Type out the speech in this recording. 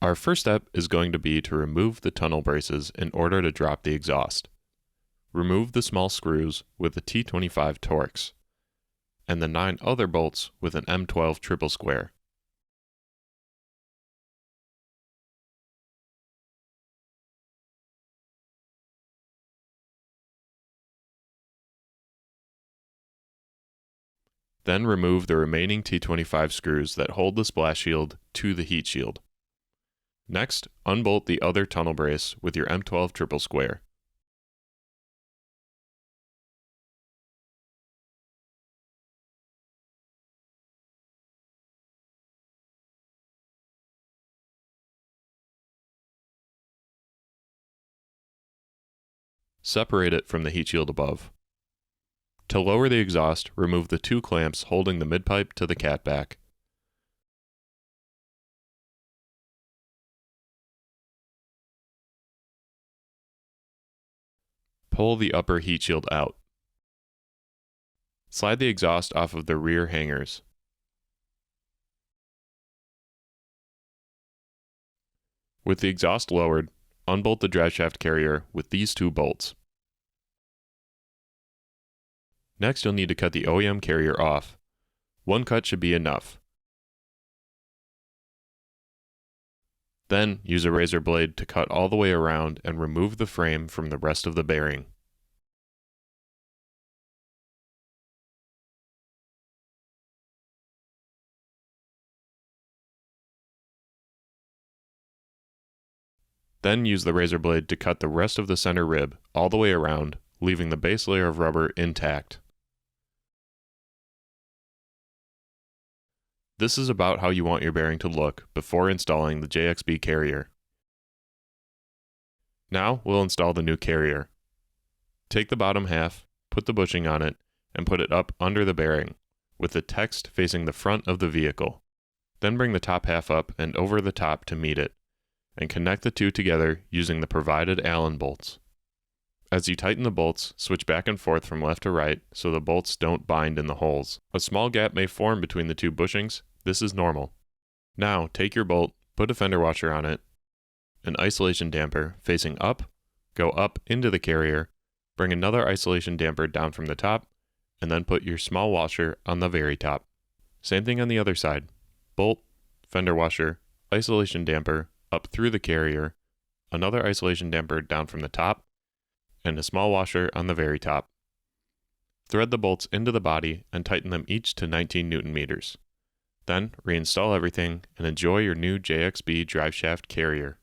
Our first step is going to be to remove the tunnel braces in order to drop the exhaust. Remove the small screws with the T25 Torx, and the 9 other bolts with an M12 triple square. Then remove the remaining T25 screws that hold the splash shield to the heat shield. Next, unbolt the other tunnel brace with your M12 triple square. Separate it from the heat shield above. To lower the exhaust, remove the 2 clamps holding the midpipe to the catback. Pull the upper heat shield out. Slide the exhaust off of the rear hangers. With the exhaust lowered, unbolt the driveshaft carrier with these 2 bolts. Next, you'll need to cut the OEM carrier off. 1 cut should be enough. Then, use a razor blade to cut all the way around and remove the frame from the rest of the bearing. Then use the razor blade to cut the rest of the center rib all the way around, leaving the base layer of rubber intact. This is about how you want your bearing to look before installing the JXB carrier. Now we'll install the new carrier. Take the bottom half, put the bushing on it, and put it up under the bearing, with the text facing the front of the vehicle. Then bring the top half up and over the top to meet it, and connect the 2 together using the provided Allen bolts. As you tighten the bolts, switch back and forth from left to right so the bolts don't bind in the holes. A small gap may form between the 2 bushings. This is normal. Now, take your bolt, put a fender washer on it, an isolation damper facing up, go up into the carrier, bring another isolation damper down from the top, and then put your small washer on the very top. Same thing on the other side. Bolt, fender washer, isolation damper up through the carrier, another isolation damper down from the top, and a small washer on the very top. Thread the bolts into the body and tighten them each to 19 Newton meters. Then reinstall everything and enjoy your new JXB driveshaft carrier.